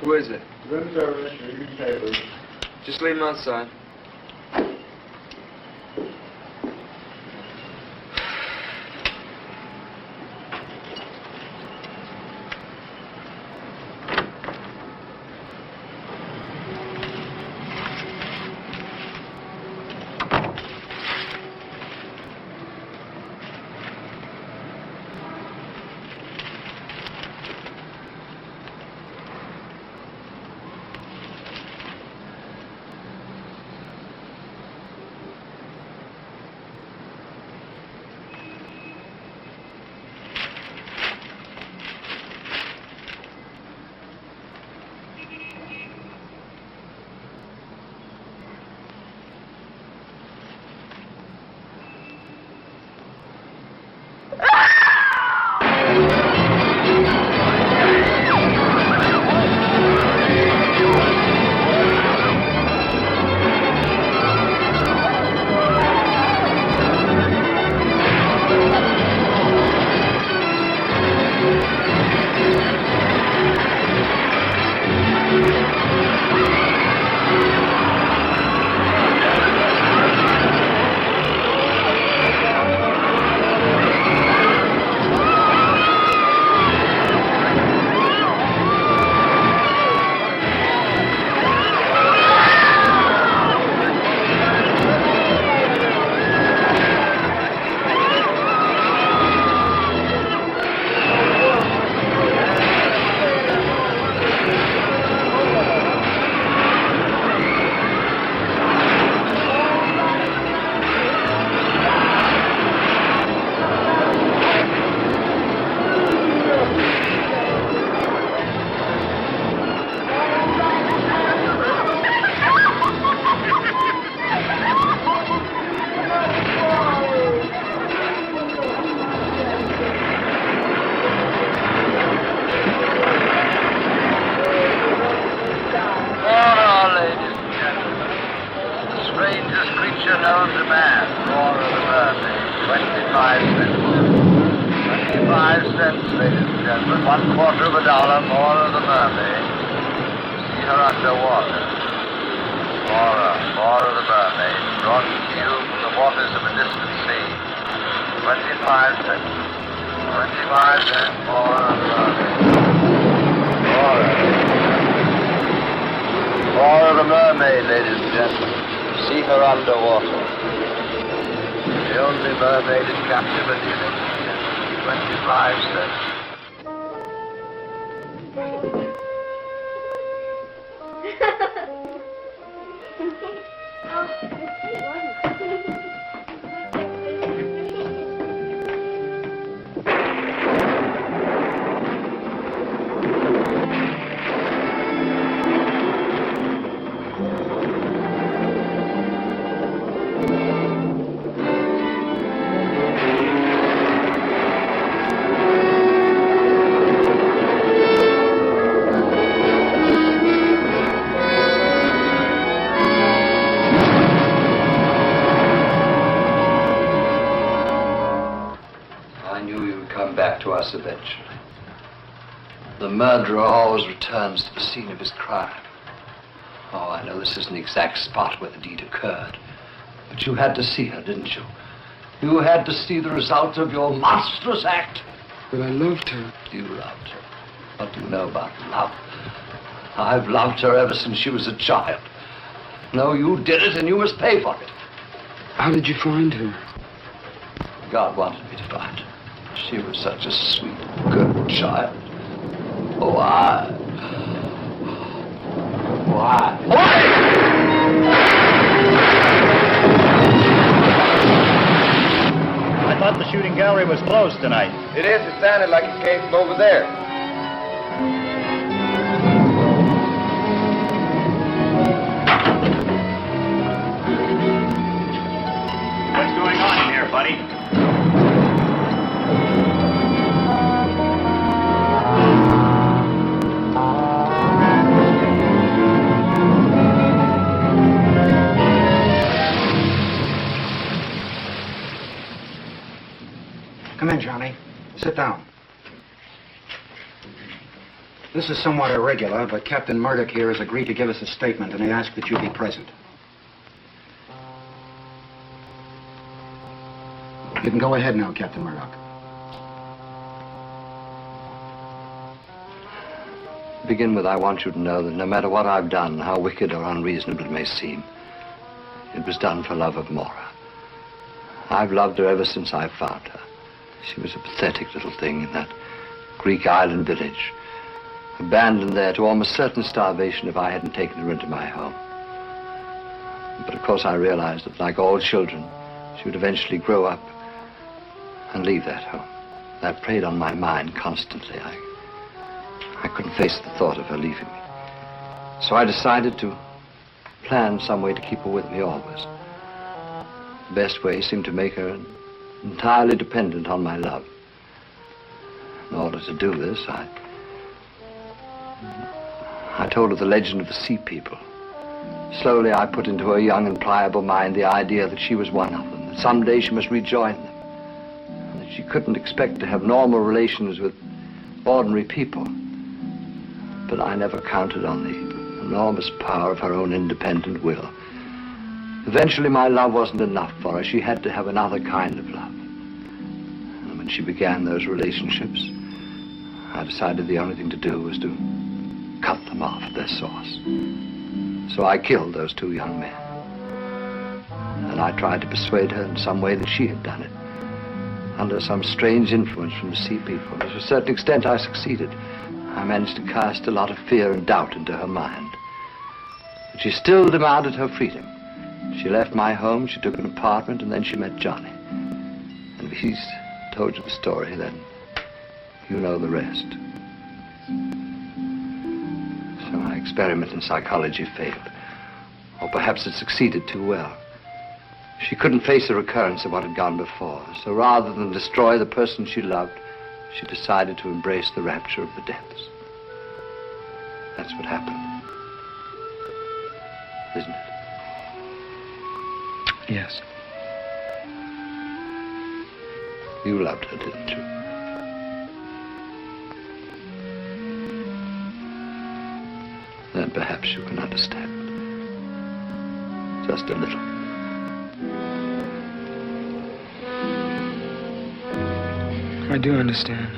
Who is it? Room service, read your papers. Just leave him outside. Mora the mermaid, brought to you from the waters of a distant sea. 25 cents. 25 cents, Mora the mermaid. Mora the mermaid, ladies and gentlemen. See her underwater. The only mermaid in captivity, ladies and gentlemen. 25 cents. Us eventually. The murderer always returns to the scene of his crime. Oh, I know this isn't the exact spot where the deed occurred, but you had to see her, didn't you? You had to see the result of your monstrous act. But I loved her. You loved her. What do you know about love? I've loved her ever since she was a child. No, you did it and you must pay for it. How did you find her? God wanted me to find her. She was such a sweet, good child. Why? I thought the shooting gallery was closed tonight. It is. It sounded like it came from over there. What's going on in here, buddy? Come in, Johnny. Sit down. This is somewhat irregular, but Captain Murdock here has agreed to give us a statement, and he asked that you be present. You can go ahead now, Captain Murdock. To begin with, I want you to know that no matter what I've done, how wicked or unreasonable it may seem, it was done for love of Mora. I've loved her ever since I found her. She was a pathetic little thing in that Greek island village, abandoned there to almost certain starvation if I hadn't taken her into my home. But of course I realized that, like all children, she would eventually grow up and leave that home. That preyed on my mind constantly. I couldn't face the thought of her leaving me. So I decided to plan some way to keep her with me always. The best way seemed to make her entirely dependent on my love. In order to do this, I told her the legend of the sea people. Slowly, I put into her young and pliable mind the idea that she was one of them, that someday she must rejoin them, and that she couldn't expect to have normal relations with ordinary people. But I never counted on the enormous power of her own independent will. Eventually, my love wasn't enough for her. She had to have another kind of love. And when she began those relationships, I decided the only thing to do was to cut them off at their source. So I killed those two young men. And I tried to persuade her in some way that she had done it, under some strange influence from the sea people. To a certain extent, I succeeded. I managed to cast a lot of fear and doubt into her mind. But she still demanded her freedom. She left my home, she took an apartment, and then she met Johnny. And if he's told you the story, then you know the rest. So my experiment in psychology failed. Or perhaps it succeeded too well. She couldn't face a recurrence of what had gone before. So rather than destroy the person she loved, she decided to embrace the rapture of the depths. That's what happened. Isn't it? Yes. You loved her, didn't you? Then perhaps you can understand. Just a little. I do understand.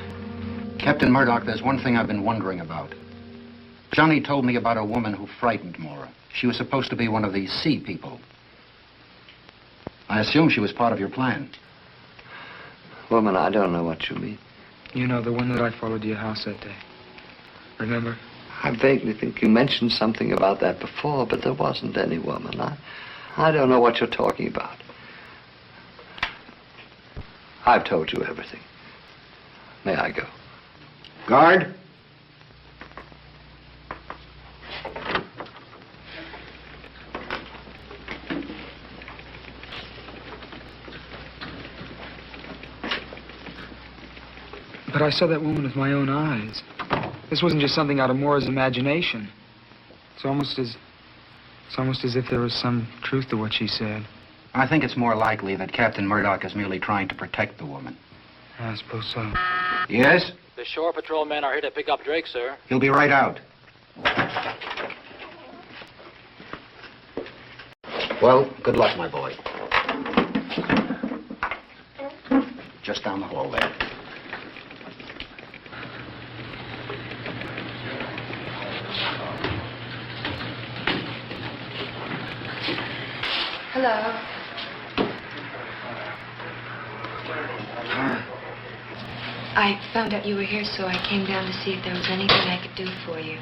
Captain Murdock, there's one thing I've been wondering about. Johnny told me about a woman who frightened Mora. She was supposed to be one of these sea people. I assume she was part of your plan. Woman, I don't know what you mean. You know, the one that I followed to your house that day. Remember? I vaguely think you mentioned something about that before, but there wasn't any woman. I don't know what you're talking about. I've told you everything. May I go? Guard? But I saw that woman with my own eyes. This wasn't just something out of Mora's imagination. It's almost as if there was some truth to what she said. I think it's more likely that Captain Murdock is merely trying to protect the woman. I suppose so. Yes? The shore patrol men are here to pick up Drake, sir. He'll be right out. Well, good luck, my boy. Just down the hall there. Hello. I found out you were here, so I came down to see if there was anything I could do for you.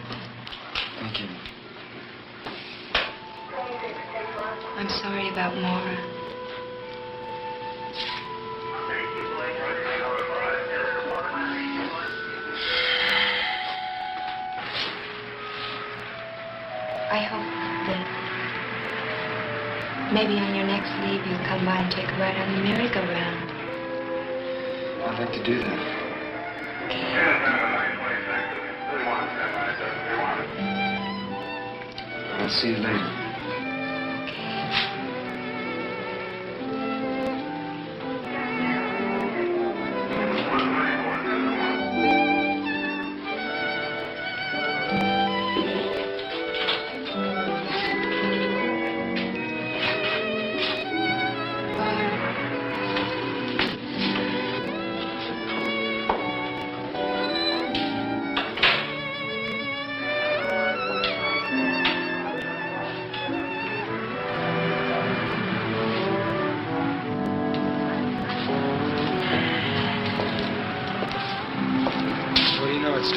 Thank you. I'm sorry about Mora. I hope that maybe on your next leave you'll come by and take a ride on the merry-go-round. I'd like to do that. I'll see you later.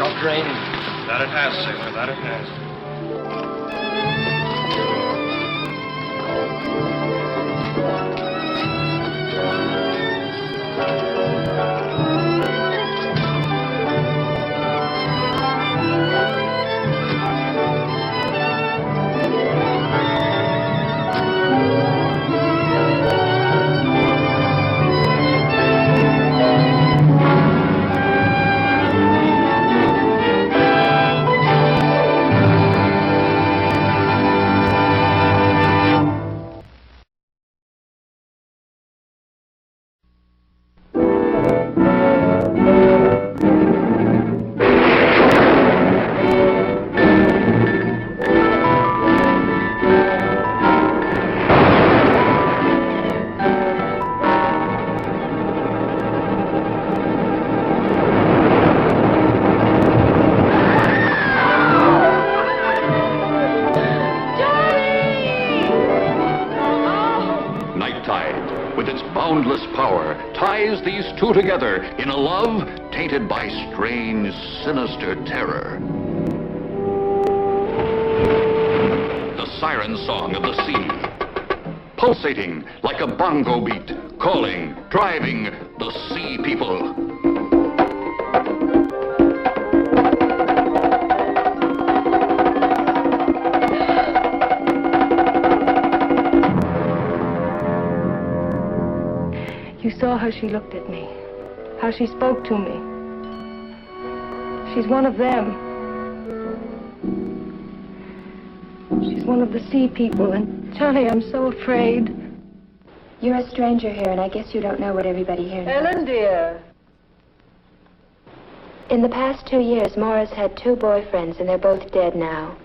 stopped raining. That it has, sailor, that it has. These two together in a love tainted by strange, sinister terror. The siren song of the sea, pulsating like a bongo beat, calling, driving the sea people. You saw how she looked at me, how she spoke to me. She's one of them. She's one of the sea people, and Johnny, I'm so afraid. You're a stranger here, and I guess you don't know what everybody here knows. Ellen, dear. In the past 2 years, Mora's had 2 boyfriends, and they're both dead now.